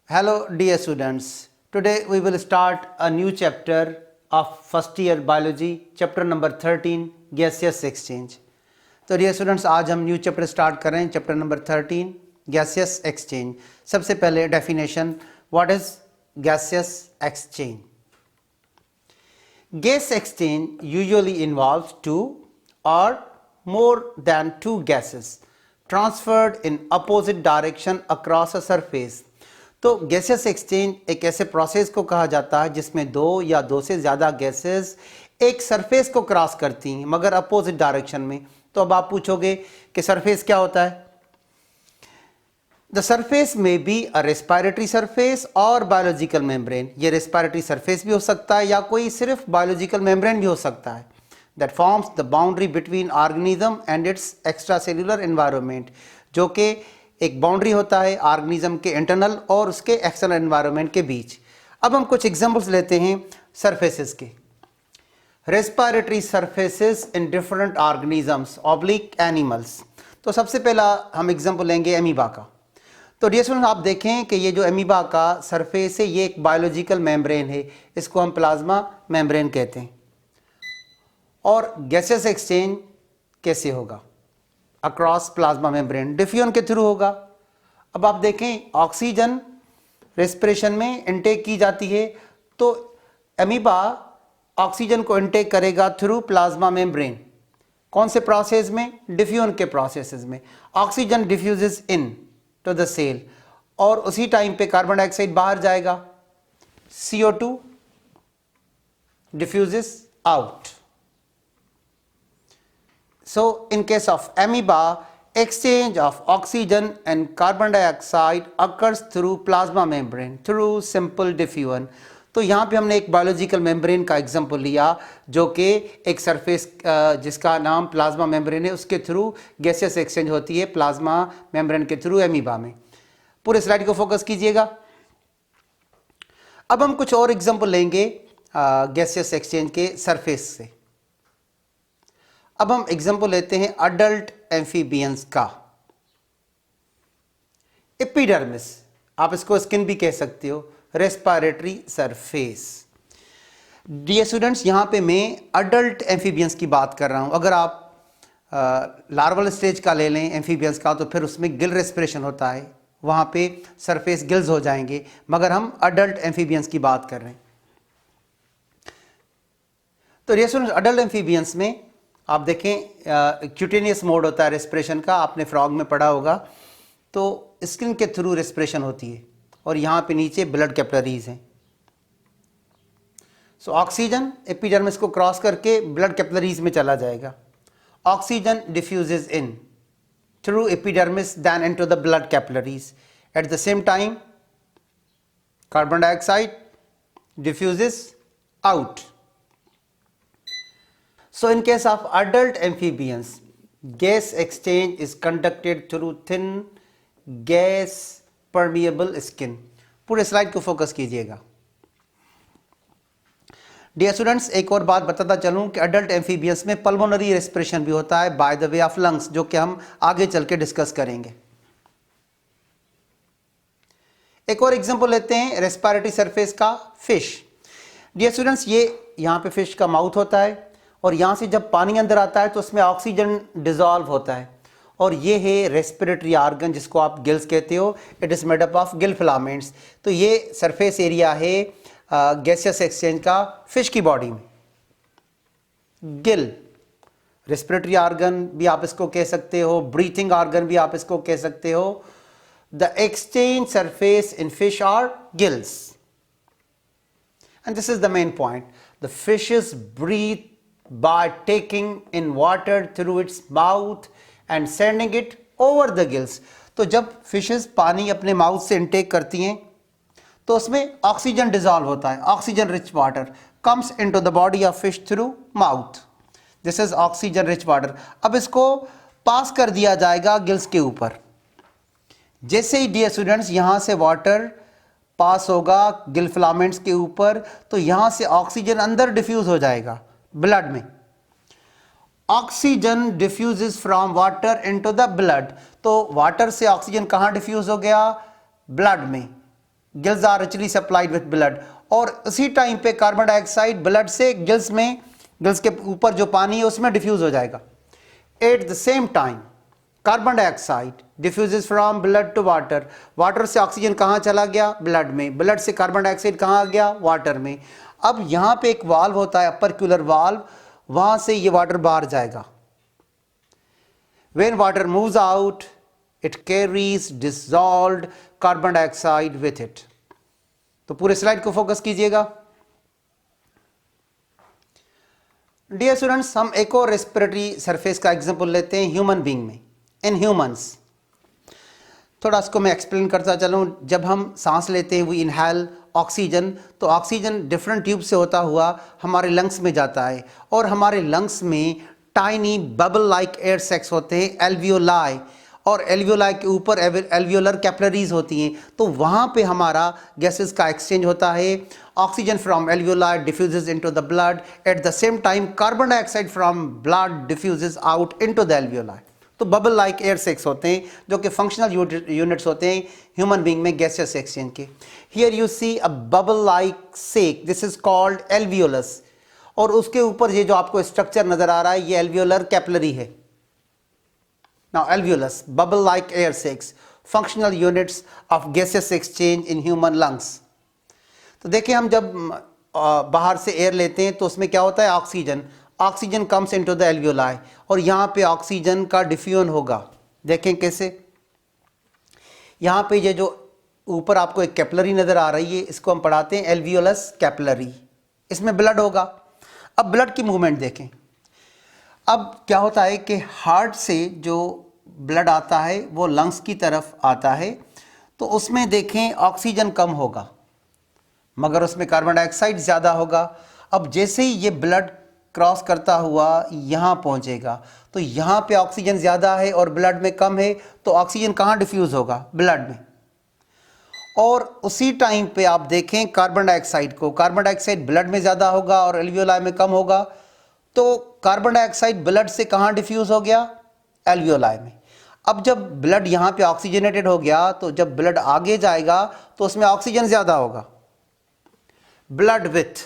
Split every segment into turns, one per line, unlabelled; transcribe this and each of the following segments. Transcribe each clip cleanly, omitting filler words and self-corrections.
Hello dear students, today we will start a new chapter of first year biology, chapter number 13 gaseous exchange. तो dear students आज हम new chapter start कर रहे हैं, chapter number 13 gaseous exchange. सबसे पहले definition, what is gaseous exchange? Gas exchange usually involves two or more than two gases transferred in opposite direction across a surface. तो gaseous exchange एक ऐसे process को कहा जाता है जिसमें दो या दो से ज़्यादा गैसेस एक सरफेस को क्रॉस करती हैं मगर अपोजिट डायरेक्शन में. तो अब आप पूछोगे कि सरफेस क्या होता है? द सरफेस में बी अ रेस्पिरेटरी सरफेस और बायोलॉजिकल मेम्ब्रेन. ये रेस्पिरेटरी सरफेस भी हो सकता है या कोई सिर्फ बायोलॉजिकल मेम्ब्रेन भी हो सकता है. That forms the boundary between organism and it's extra cellular environment, जो कि एक बाउंड्री होता है ऑर्गेनिज्म के इंटरनल और उसके एक्सटर्नल एनवायरनमेंट के बीच. अब हम कुछ एग्जांपल्स लेते हैं सरफेसेस के. Respiratory surfaces in different organisms oblique animals. तो सबसे पहला हम एग्जांपल लेंगे एमीबा का. तो डियर स्टूडेंट्स आप देखें कि ये जो एमीबा का सरफेस है ये एक बायोलॉजिकल मेम्ब्रेन है, इसको हम प्लाज्मा मेम्ब्रेन कहते हैं. और गैसियस एक्सचेंज कैसे होगा? अक्रॉस प्लाज्मा मेम्ब्रेन, डिफ्यूजन के थ्रू होगा. अब आप देखें ऑक्सीजन रेस्पिरेशन में इनटेक की जाती है, तो एमीबा ऑक्सीजन को इनटेक करेगा थ्रू प्लाज्मा मेम्ब्रेन. कौन से प्रोसेस में? डिफ्यूजन के प्रोसेसेस में. Oxygen diffuses into the cell और उसी टाइम पे कार्बन डाइऑक्साइड बाहर जाएगा, CO2 diffuses out. So in case of amoeba, exchange of oxygen and carbon dioxide occurs through plasma membrane through simple diffusion. तो यहाँ पे हमने एक बायोलॉजिकल मेम्ब्रेन का एग्जांपल लिया जो कि एक सरफेस जिसका नाम प्लाज्मा मेम्ब्रेन है, उसके थ्रू गैसियस एक्सचेंज होती है प्लाज्मा मेम्ब्रेन के थ्रू एमीबा में. पूरे स्लाइड को फोकस कीजिएगा. अब हम कुछ और एग्जांपल लेंगे गैसियस एक्सचेंज के सरफेस से. अब हम एग्जांपल लेते हैं अडल्ट एम्फीबियंस का. एपिडर्मिस, आप इसको स्किन भी कह सकते हो, रेस्पिरेटरी सरफेस. डियर स्टूडेंट्स यहाँ पे मैं अडल्ट एम्फीबियंस की बात कर रहा हूँ. अगर आप लार्वल स्टेज का ले लें एम्फीबियंस का तो फिर उसमें गिल रेस्पिरेशन होता है, वहाँ पे सरफेस गिल्स हो जाएंगे, मगर हम अडल्ट एम्फीबियंस की बात कर रहे हैं. तो डियर स्टूडेंट्स अडल्ट एम्फीबियंस में आप देखें क्यूटेनियस मोड होता है रेस्पिरेशन का, आपने फ्रॉग में पढ़ा होगा. तो स्किन के थ्रू रेस्पिरेशन होती है और यहाँ पे नीचे ब्लड कैपिलरीज हैं. सो ऑक्सीजन एपिडर्मिस को क्रॉस करके ब्लड कैपिलरीज में चला जाएगा. Oxygen diffuses in through epidermis then into the blood capillaries. At the same time carbon dioxide diffuses out. So in case of adult amphibians, gas exchange is conducted through thin gas permeable skin. पूरे slide को focus कीजिएगा. Dear students एक और बात बताता चलूं कि adult amphibians में पल्मोनरी रेस्पिरेशन भी होता है by the way of lungs, जो कि हम आगे चल के डिस्कस करेंगे. एक और एग्जांपल लेते हैं रेस्पिरेटरी सरफेस का, फिश. डियर स्टूडेंट्स ये यहाँ पे फिश का माउथ होता है और यहाँ से जब पानी अंदर आता है तो उसमें ऑक्सीजन डिजॉल्व होता है और ये है रेस्पिरेटरी ऑर्गन जिसको आप गिल्स कहते हो. It is made up of gill filaments. तो ये सरफेस एरिया है गैसियस एक्सचेंज का फिश की बॉडी में. गिल रेस्पिरेटरी ऑर्गन भी आप इसको कह सकते हो, ब्रीथिंग ऑर्गन भी आप इसको कह सकते हो. The exchange surface in fish are gills and this is the main point. The fishes breathe by taking in water through its mouth and sending it over the gills. तो जब fishes पानी अपने माउथ से intake करती हैं तो उसमें oxygen dissolve होता है. Oxygen rich water comes into the body of fish through mouth. This is oxygen rich water. अब इसको पास कर दिया जाएगा गिल्स के ऊपर. जैसे ही डियर स्टूडेंट्स यहाँ से वाटर पास होगा गिल फिलामेंट्स के ऊपर तो यहाँ से ऑक्सीजन अंदर डिफ्यूज हो जाएगा ब्लड में. Oxygen diffuses from water into the blood. तो वाटर से ऑक्सीजन कहाँ डिफ्यूज हो गया? ब्लड में. Gills are richly supplied with blood, और उसी टाइम पे कार्बन डाइऑक्साइड ब्लड से गिल्स में, गिल्स के ऊपर जो पानी है उसमें डिफ्यूज हो जाएगा। At the same time carbon dioxide diffuses from blood to water, water से ऑक्सीजन कहाँ चला गया, ब्लड में, ब्लड से कार्बन डाइऑक्साइड कहाँ आ गया, वाटर में। अब यहाँ पे एक वाल्व होता है, अपर्क्यूलर वाल्व, वहां से ये वाटर बाहर जाएगा। When water moves out, it carries dissolved carbon dioxide with it. तो पूरे स्लाइड को फोकस कीजिएगा। डियर स्टूडेंट्स, हम एक और रेस्पिरेटरी सरफेस का एग्जांपल लेते हैं ह्यूमन बीइंग में। इन ह्यूमंस, थोड़ा इसको मैं एक्सप्लेन करता चलूँ। जब हम सांस लेते हैं, वी इनहेल ऑक्सीजन, तो ऑक्सीजन डिफरेंट ट्यूब से होता हुआ हमारे लंग्स में जाता है, और हमारे लंग्स में tiny bubble like air sacs होते हैं, एल्वियोलाई, और एल्वियोलाई के ऊपर एल्वियोलर कैपिलरीज होती हैं। तो वहाँ पे हमारा गैसेस का एक्सचेंज होता है। Oxygen from alveoli diffuses into the blood, at the same time carbon dioxide from blood diffuses out into the alveoli. तो बबल लाइक एयर सैक्स होते हैं, जो कि फंक्शनल यूनिट्स होते हैं ह्यूमन बीइंग में गैसेस एक्सचेंज के। Here you see a bubble like sac, this is called alveolus, और उसके ऊपर ये जो आपको स्ट्रक्चर नजर आ रहा है, ये एल्वियोलर कैपिलरी है। Now alveolus, bubble like air सैक्स, functional units of gases exchange in human lungs. तो देखिए, हम जब बाहर से एयर लेते हैं तो उसमें क्या होता है, oxygen, oxygen comes into the alveoli, और यहाँ पे ऑक्सीजन का डिफ्यूजन होगा। देखें कैसे, यहाँ पे ये जो ऊपर आपको एक कैपिलरी नजर आ रही है, इसको हम पढ़ाते हैं एल्वियोलस कैपिलरी, इसमें ब्लड होगा। अब ब्लड की मूवमेंट देखें। अब क्या होता है कि हार्ट से जो ब्लड आता है वो लंग्स की तरफ आता है, तो उसमें देखें ऑक्सीजन कम होगा, मगर उसमें कार्बन डाइऑक्साइड ज़्यादा होगा। अब जैसे ही ये ब्लड क्रॉस करता हुआ यहाँ पहुँचेगा, तो यहाँ पे ऑक्सीजन ज़्यादा है और ब्लड में कम है, तो ऑक्सीजन कहाँ डिफ्यूज़ होगा, ब्लड में। और उसी टाइम पे आप देखें कार्बन डाइऑक्साइड को, कार्बन डाइऑक्साइड ब्लड में ज़्यादा होगा और एल्वियोलाई में कम होगा, तो कार्बन डाइऑक्साइड ब्लड से कहाँ डिफ्यूज़ हो गया, एल्वियोलाई में। अब जब ब्लड यहाँ पे ऑक्सीजनेटेड हो गया, तो जब ब्लड आगे जाएगा तो उसमें ऑक्सीजन ज़्यादा होगा। Blood with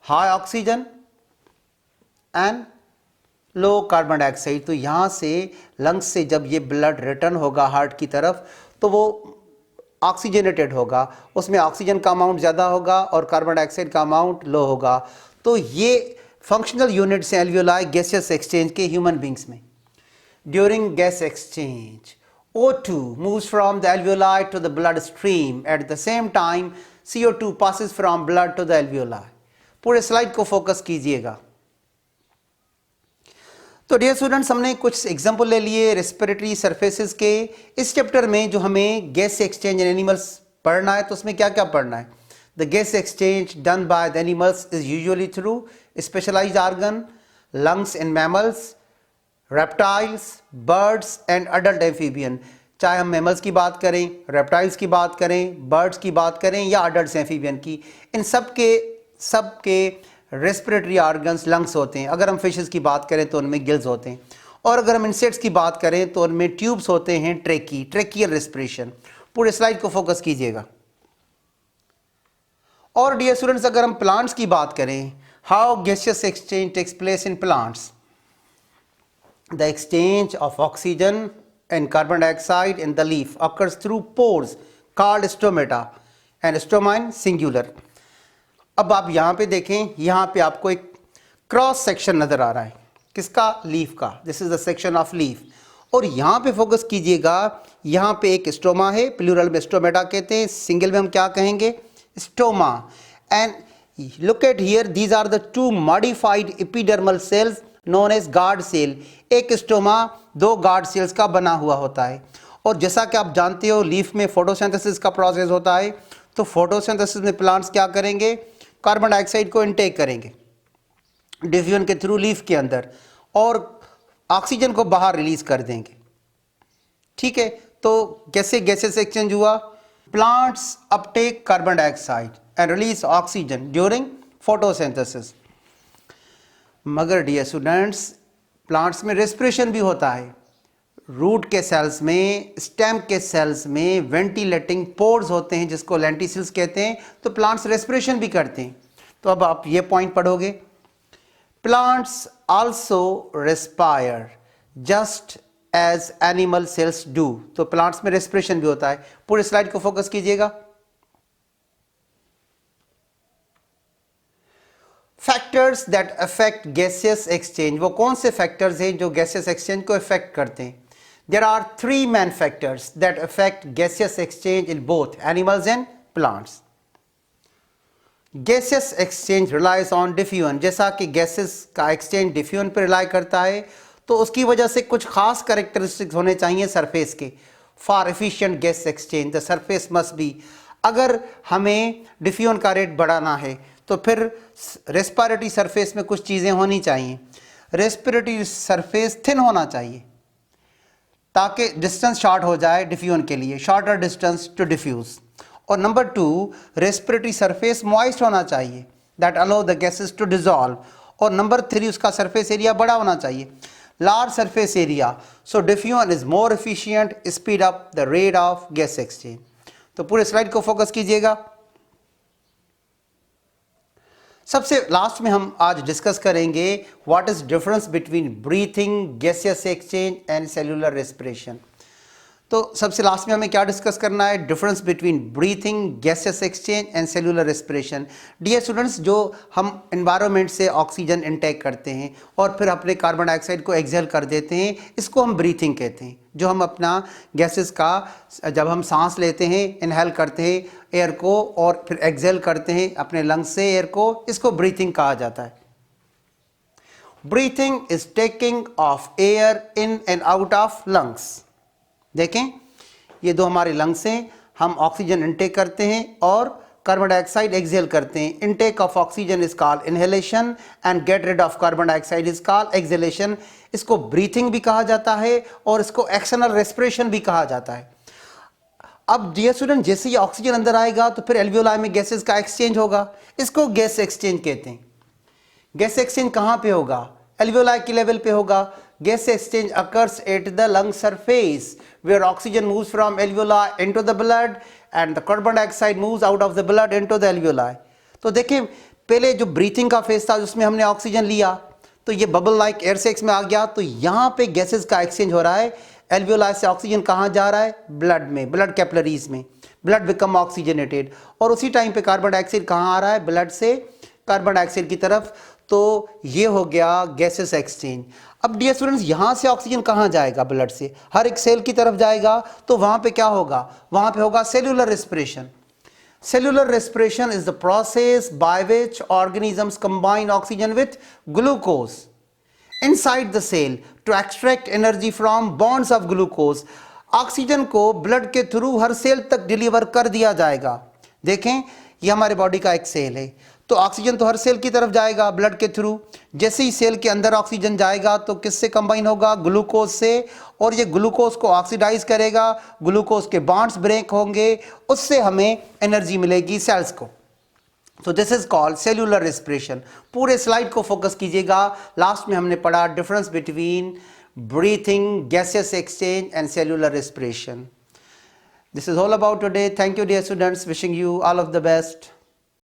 high oxygen and low carbon dioxide, तो यहाँ से लंग्स से जब ये ब्लड रिटर्न होगा हार्ट की तरफ, तो वो ऑक्सीजनेटेड होगा, उसमें ऑक्सीजन का अमाउंट ज़्यादा होगा और कार्बन डाइऑक्साइड का अमाउंट लो होगा। तो ये फंक्शनल यूनिट्स हैं एल्वियोलाई गैसियस एक्सचेंज के ह्यूमन बींग्स में। During gas exchange, O2 moves from the alveoli to the blood stream. At the same time, CO2 passes from blood to the alveoli. पूरे slide को focus कीजिएगा। तो dear students, हमने कुछ example ले लिए रेस्पिरेटरी सरफेसेस के। इस चैप्टर में जो हमें गैस एक्सचेंज इन एनिमल्स पढ़ना है, तो उसमें क्या क्या पढ़ना है। The gas exchange done by the animals is usually through specialised organ, lungs in mammals, reptiles, birds and adult amphibian. चाहे हम मैमल्स की बात करें, रेप्टाइल्स की बात करें, बर्ड्स की बात करें या अडल्ट एम्फीबियन की, इन सब के रेस्पिरेटरी ऑर्गन्स लंग्स होते हैं। अगर हम फिशेस की बात करें तो उनमें गिल्स होते हैं, और अगर हम इंसेक्ट्स की बात करें तो उनमें ट्यूब्स होते हैं, ट्रेकियल रेस्पिरेशन। पूरे स्लाइड को फोकस कीजिएगा। और डियर स्टूडेंट्स, अगर हम प्लांट्स की बात करें, how gaseous exchange takes place in plants. The exchange of oxygen and carbon dioxide in the leaf occurs through pores called stomata and stoma in singular. अब आप यहाँ पे देखें, यहाँ पे आपको एक क्रॉस सेक्शन नज़र आ रहा है, किसका, लीफ का। This is the section of leaf. और यहाँ पे फोकस कीजिएगा, यहाँ पे एक स्टोमा है, प्लूरल में स्टोमेटा कहते हैं, सिंगल में हम क्या कहेंगे, stoma. And look at here, these are the two modified epidermal cells known as guard cell. एक स्टोमा दो गार्ड सेल्स का बना हुआ होता है। और जैसा कि आप जानते हो, लीफ में फोटोसिंथेसिस का प्रोसेस होता है, तो फोटोसिंथेसिस में प्लांट्स क्या करेंगे, कार्बन डाइऑक्साइड को इनटेक करेंगे डिफ्यूजन के थ्रू लीफ के अंदर, और ऑक्सीजन को बाहर रिलीज कर देंगे। ठीक है, तो कैसे गैसेस एक्सचेंज हुआ, plants Uptake carbon dioxide and release oxygen during photosynthesis. मगर डियर स्टूडेंट्स, प्लांट्स में रेस्पिरेशन भी होता है। रूट के सेल्स में, स्टेम के सेल्स में वेंटिलेटिंग पोर्स होते हैं जिसको लेंटिसिल्स कहते हैं, तो प्लांट्स रेस्पिरेशन भी करते हैं। तो अब आप ये पॉइंट पढ़ोगे, plants also respire just as animal cells do. तो प्लांट्स में रेस्पिरेशन भी होता है। पूरे स्लाइड को फोकस कीजिएगा। Factors that affect gaseous exchange, वो कौन से फैक्टर्स हैं जो गैसियस एक्सचेंज को अफेक्ट करते हैं? There are three main factors that affect gaseous exchange in both animals and plants. Gaseous exchange relies on diffusion. जैसा कि gases का exchange diffusion पर rely करता है, तो उसकी वजह से कुछ खास characteristics होने चाहिए surface के। For efficient gas exchange, the surface must be, अगर हमें diffusion का रेट बढ़ाना है तो फिर respiratory surface में कुछ चीज़ें होनी चाहिए। respiratory surface thin होना चाहिए ताकि डिस्टेंस शॉर्ट हो जाए डिफ्यूजन के लिए, शॉर्टर डिस्टेंस टू डिफ्यूज। और नंबर 2, रेस्पिरेटरी सरफेस मॉइस्ट होना चाहिए that allow the gases to dissolve. और नंबर 3, उसका सरफेस एरिया बड़ा होना चाहिए, large surface area, so diffusion is more efficient, speed up the rate of gas exchange. तो पूरे स्लाइड को फोकस कीजिएगा। सबसे लास्ट में हम आज डिस्कस करेंगे what is difference between breathing, gaseous exchange and cellular respiration. तो सबसे लास्ट में हमें क्या डिस्कस करना है? Difference between breathing, gaseous exchange and cellular respiration. Dear students, जो हम एनवायरनमेंट से ऑक्सीजन इनटेक करते हैं और फिर अपने कार्बन डाइऑक्साइड को एक्सहेल कर देते हैं, इसको हम ब्रीथिंग कहते हैं। जो हम अपना गैसेस का, जब हम सांस लेते हैं, इनहेल करते हैं एयर को और फिर एक्सहेल करते हैं अपने लंग्स से एयर को, इसको ब्रीथिंग कहा जाता है। Breathing is taking of air in and out of lungs. देखें, ये दो हमारे लंग्स हैं, हम ऑक्सीजन इनटेक करते हैं और कार्बन डाइऑक्साइड एक्सहेल करते हैं। Intake of oxygen is called inhalation and get rid of carbon dioxide is called exhalation. इसको ब्रीथिंग भी कहा जाता है और इसको एक्सटर्नल रेस्पिरेशन भी कहा जाता है। अब डियर स्टूडेंट, जैसे ही ऑक्सीजन अंदर आएगा तो फिर एल्वियोलाई में गैसेस का एक्सचेंज होगा, इसको गैस एक्सचेंज कहते हैं। गैस एक्सचेंज कहाँ पे होगा? एल्वियोलाई के लेवल पे होगा। Gas exchange occurs at the lung surface where oxygen moves from alveoli into the blood and the carbon dioxide moves out of the blood into the alveoli. तो देखें, पहले जो ब्रीथिंग का फेज था उसमें हमने ऑक्सीजन लिया तो ये बबल लाइक एयर सेक्स में आ गया, तो यहाँ पे गैसेस का एक्सचेंज हो रहा है। एल्वियोलाई से ऑक्सीजन कहाँ जा रहा है? ब्लड में, ब्लड कैपिलरीज में, ब्लड बिकम ऑक्सीजनेटेड। और उसी टाइम पे कार्बन डाइऑक्साइड कहाँ आ रहा है? ब्लड से कार्बन डाइऑक्साइड की तरफ। तो ये हो गया गैसेस एक्सचेंज। अब डियर स्टूडेंट्स, यहाँ से ऑक्सीजन कहाँ जाएगा? ब्लड से हर एक सेल की तरफ जाएगा, तो वहाँ पे क्या होगा? वहाँ पे होगा cellular respiration. Cellular respiration is the process by which organisms combine oxygen with glucose inside the cell to extract energy from bonds of glucose. Oxygen को ब्लड के थ्रू हर सेल तक डिलीवर कर दिया जाएगा। देखें, ये हमारे बॉडी का एक सेल है, तो ऑक्सीजन तो हर सेल की तरफ जाएगा ब्लड के थ्रू। जैसे ही सेल के अंदर ऑक्सीजन जाएगा तो किससे कंबाइन होगा? ग्लूकोज से, और ये ग्लूकोज को ऑक्सीडाइज करेगा, ग्लूकोज के बॉन्ड्स ब्रेक होंगे, उससे हमें एनर्जी मिलेगी सेल्स को। तो this is called cellular respiration. पूरे स्लाइड को फोकस कीजिएगा। लास्ट में हमने पढ़ा difference between breathing, gaseous exchange and cellular respiration. This is all about today. Thank you, dear students. Wishing you all of the best.